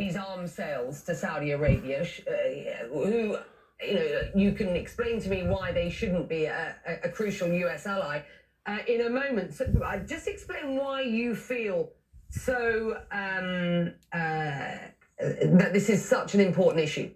these arms sales to Saudi Arabia, who, you can explain to me why they shouldn't be a crucial US ally in a moment. So just explain why you feel so that this is such an important issue.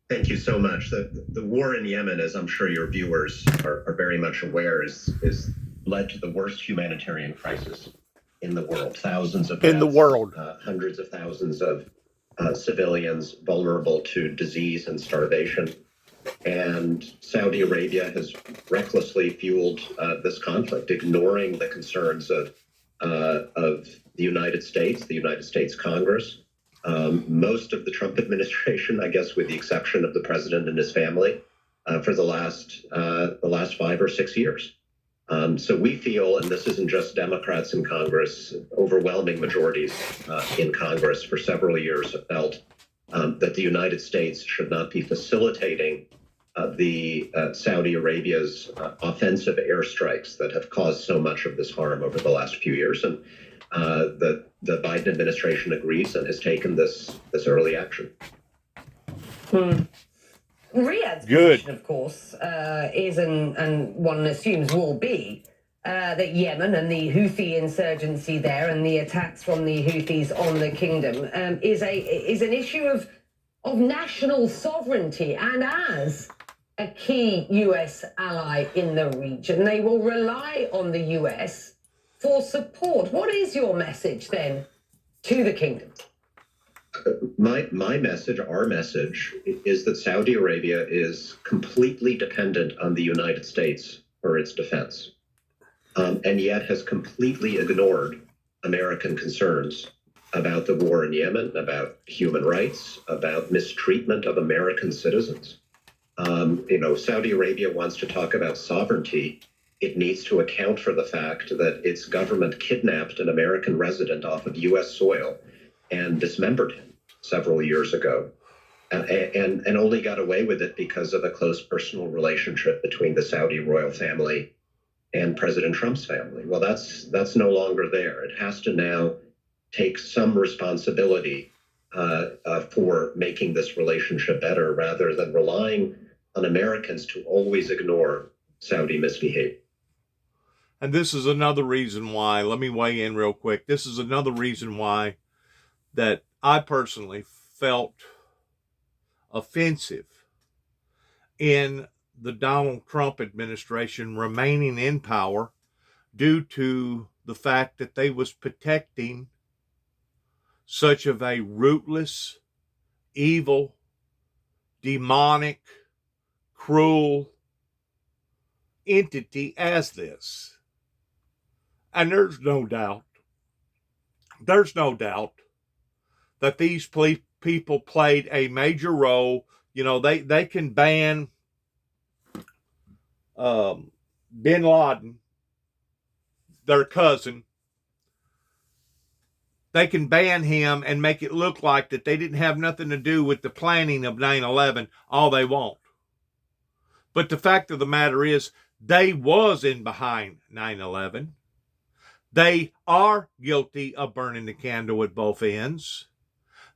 Thank you so much. The war in Yemen, as I'm sure your viewers are very much aware, is led to the worst humanitarian crisis in the world. Thousands of deaths, hundreds of thousands of civilians vulnerable to disease and starvation. And Saudi Arabia has recklessly fueled this conflict, ignoring the concerns of the United States Congress. Most of the Trump administration, I guess, with the exception of the president and his family, for the last 5 or 6 years. So we feel, and this isn't just Democrats in Congress, overwhelming majorities in Congress for several years have felt that the United States should not be facilitating the Saudi Arabia's offensive airstrikes that have caused so much of this harm over the last few years. And the Biden administration agrees and has taken this early action. Riyad's position, of course, is and one assumes will be that Yemen and the Houthi insurgency there and the attacks from the Houthis on the kingdom is an issue of national sovereignty, and as a key US ally in the region, they will rely on the US for support. What is your message then to the kingdom? My message, our message, is that Saudi Arabia is completely dependent on the United States for its defense, and yet has completely ignored American concerns about the war in Yemen, about human rights, about mistreatment of American citizens. Saudi Arabia wants to talk about sovereignty. It needs to account for the fact that its government kidnapped an American resident off of U.S. soil and dismembered him several years ago, and only got away with it because of a close personal relationship between the Saudi royal family and President Trump's family. Well, that's no longer there. It has to now take some responsibility for making this relationship better, rather than relying on Americans to always ignore Saudi misbehavior. And this is another reason why, let me weigh in real quick. This is another reason why that I personally felt offensive in the Donald Trump administration remaining in power, due to the fact that they was protecting such of a rootless, evil, demonic, cruel entity as this. And there's no doubt that these people played a major role. They can ban bin Laden, their cousin. They can ban him and make it look like that they didn't have nothing to do with the planning of 9/11 all they want. But the fact of the matter is, they was in behind 9/11. They are guilty of burning the candle at both ends.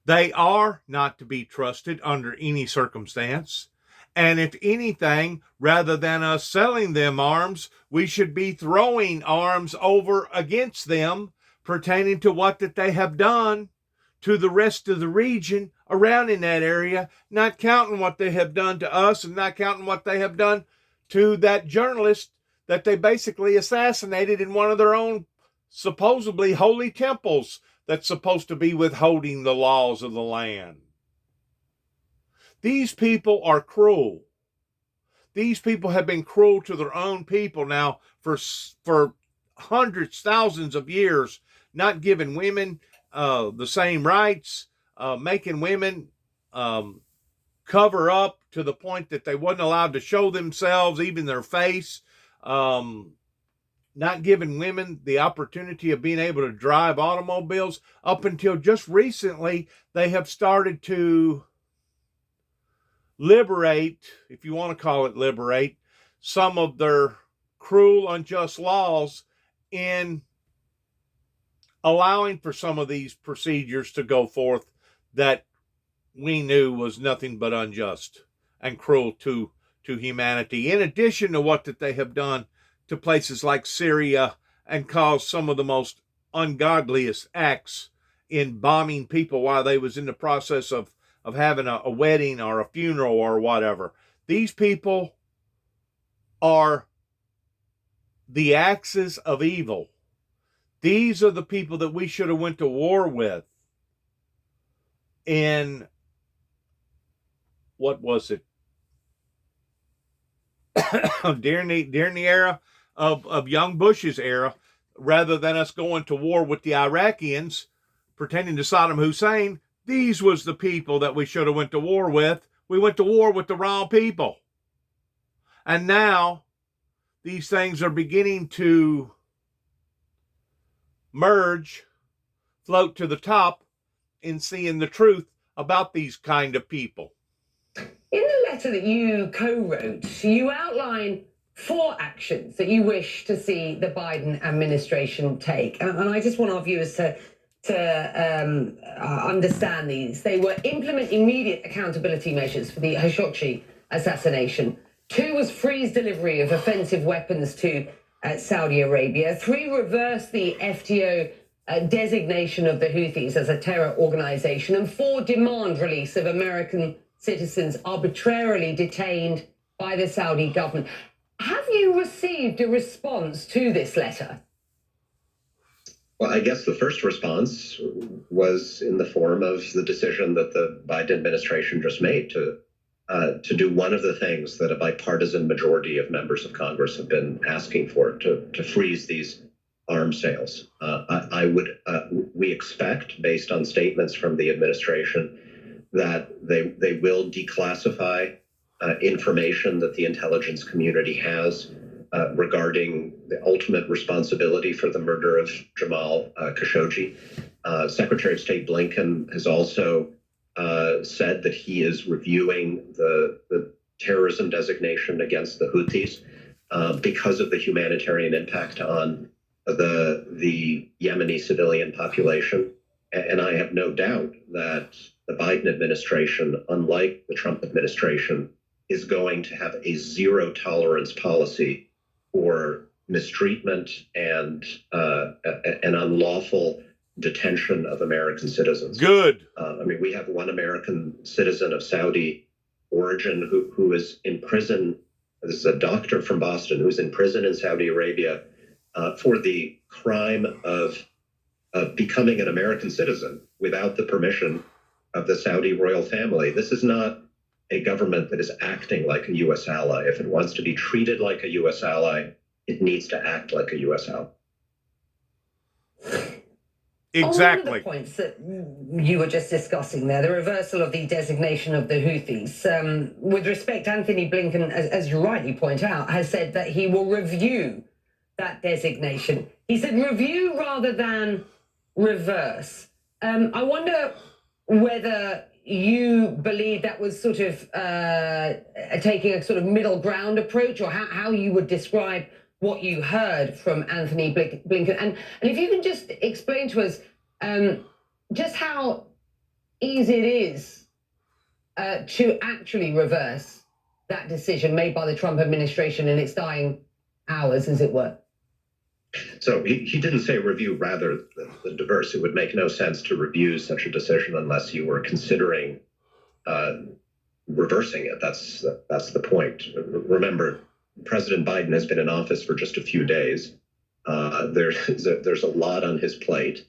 They are not to be trusted under any circumstance. And if anything, rather than us selling them arms, we should be throwing arms over against them, pertaining to what that they have done to the rest of the region around in that area, not counting what they have done to us and not counting what they have done to that journalist that they basically assassinated in one of their own supposedly holy temples that's supposed to be withholding the laws of the land. These people are cruel. These people have been cruel to their own people now for hundreds, thousands of years, not giving women the same rights, making women cover up to the point that they wasn't allowed to show themselves, even their face, not giving women the opportunity of being able to drive automobiles. Up until just recently, they have started to liberate, if you want to call it liberate, some of their cruel, unjust laws in allowing for some of these procedures to go forth that we knew was nothing but unjust and cruel to humanity, in addition to what that they have done to places like Syria and caused some of the most ungodliest acts in bombing people while they was in the process of having a wedding or a funeral or whatever. These people are the axes of evil. These are the people that we should have went to war with in, what was it, during the era of young Bush's era, rather than us going to war with the Iraqis, pretending to Saddam Hussein. These was the people that we should have went to war with. We went to war with the wrong people. And now these things are beginning to merge, float to the top in seeing the truth about these kind of people. In the letter that you co-wrote, you outline 4 actions that you wish to see the Biden administration take. And I just want our viewers to understand these. They were implement immediate accountability measures for the Khashoggi assassination. 2 was freeze delivery of offensive weapons to Saudi Arabia. 3, reverse the FTO designation of the Houthis as a terror organization. And 4, demand release of American citizens arbitrarily detained by the Saudi government. Have you received a response to this letter? Well, I guess the first response was in the form of the decision that the Biden administration just made to do one of the things that a bipartisan majority of members of Congress have been asking for, to freeze these arms sales. We expect, based on statements from the administration, that they will declassify information that the intelligence community has regarding the ultimate responsibility for the murder of Jamal Khashoggi. Secretary of State Blinken has also said that he is reviewing the terrorism designation against the Houthis because of the humanitarian impact on the Yemeni civilian population. And I have no doubt that the Biden administration, unlike the Trump administration, is going to have a zero tolerance policy for mistreatment and an unlawful detention of American citizens. Good. We have one American citizen of Saudi origin who is in prison. This is a doctor from Boston who's in prison in Saudi Arabia for the crime of becoming an American citizen without the permission of the Saudi royal family. This is not a government that is acting like a U.S. ally. If it wants to be treated like a U.S. ally, it needs to act like a U.S. ally. Exactly. On one of the points that you were just discussing there, the reversal of the designation of the Houthis, with respect, Anthony Blinken, as you rightly point out, has said that he will review that designation. He said review rather than reverse. I wonder whether you believe that was sort of taking a sort of middle ground approach, or how you would describe what you heard from Anthony Blinken. And if you can just explain to us just how easy it is to actually reverse that decision made by the Trump administration in its dying hours, as it were. So he didn't say review rather than diverse. It would make no sense to review such a decision unless you were considering reversing it. That's the point. Remember, President Biden has been in office for just a few days. There's a lot on his plate,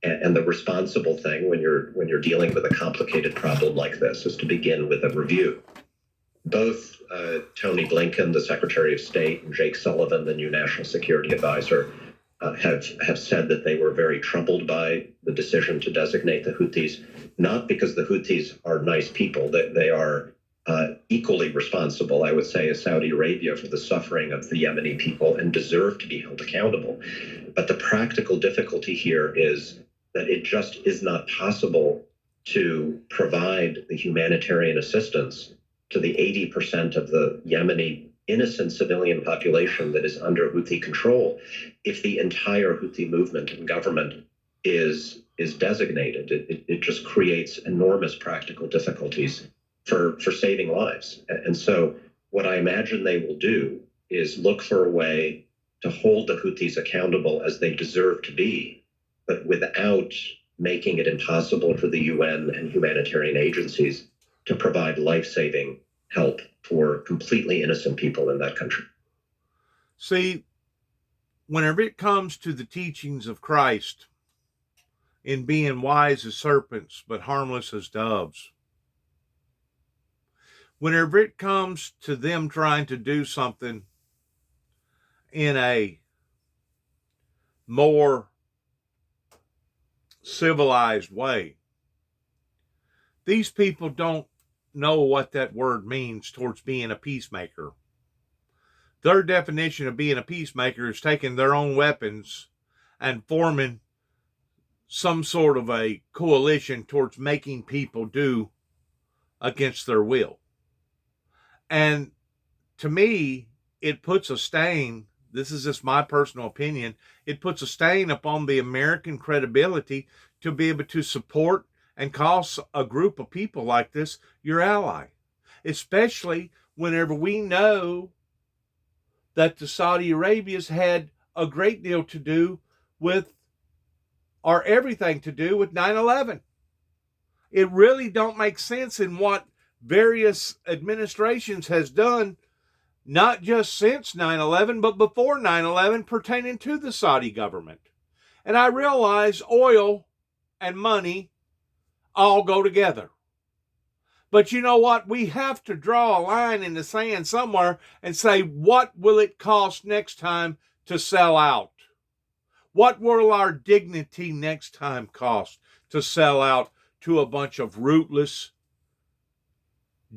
and the responsible thing when you're dealing with a complicated problem like this is to begin with a review. Both Tony Blinken, the Secretary of State, and Jake Sullivan, the new National Security Advisor, have said that they were very troubled by the decision to designate the Houthis, not because the Houthis are nice people, that they are equally responsible, I would say, as Saudi Arabia for the suffering of the Yemeni people and deserve to be held accountable. But the practical difficulty here is that it just is not possible to provide the humanitarian assistance to the 80% of the Yemeni innocent civilian population that is under Houthi control if the entire Houthi movement and government is designated, it just creates enormous practical difficulties for saving lives. And so what I imagine they will do is look for a way to hold the Houthis accountable as they deserve to be, but without making it impossible for the UN and humanitarian agencies to provide life-saving help for completely innocent people in that country. See, whenever it comes to the teachings of Christ in being wise as serpents but harmless as doves, whenever it comes to them trying to do something in a more civilized way, these people don't know what that word means towards being a peacemaker. Their definition of being a peacemaker is taking their own weapons and forming some sort of a coalition towards making people do against their will. And to me, it puts a stain, this is just my personal opinion, it puts a stain upon the American credibility to be able to support and call a group of people like this your ally, especially whenever we know that the Saudi Arabians had a great deal to do with, or everything to do with 9/11. It really don't make sense in what various administrations has done, not just since 9/11, but before 9/11 pertaining to the Saudi government. And I realize oil and money all go together. But you know what? We have to draw a line in the sand somewhere and say, what will it cost next time to sell out? What will our dignity next time cost to sell out to a bunch of rootless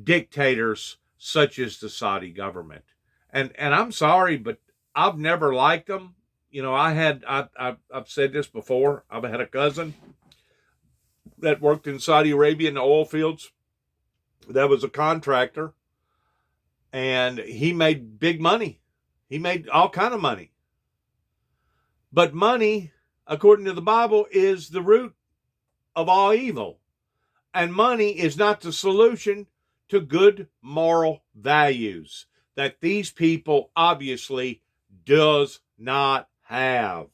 dictators such as the Saudi government? And I'm sorry, but I've never liked them. You know, I've said this before. I've had a cousin that worked in Saudi Arabia in the oil fields. That was a contractor, and he made big money. He made all kind of money. But money, according to the Bible, is the root of all evil. And money is not the solution to good moral values that these people obviously does not have.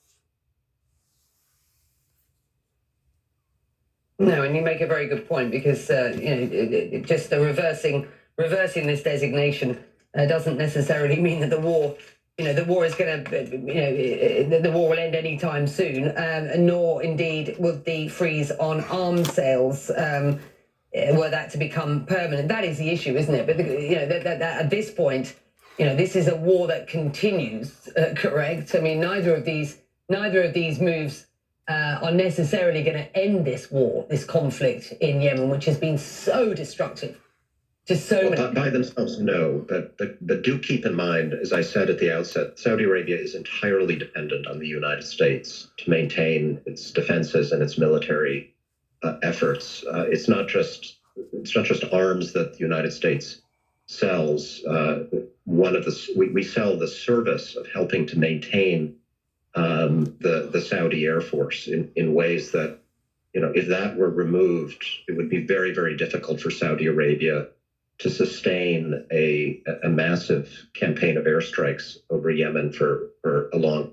No, and you make a very good point, because just the reversing this designation doesn't necessarily mean that the war is going to, the war will end anytime soon, nor indeed would the freeze on arms sales, were that to become permanent. That is the issue, isn't it? But that at this point, this is a war that continues. Correct. I mean, neither of these moves are necessarily going to end this war, this conflict in Yemen, which has been so destructive to so many. By themselves, no. But do keep in mind, as I said at the outset, Saudi Arabia is entirely dependent on the United States to maintain its defenses and its military efforts. It's not just arms that the United States sells. We sell the service of helping to maintain the Saudi Air Force in ways that, if that were removed, it would be very, very difficult for Saudi Arabia to sustain a massive campaign of airstrikes over Yemen for a long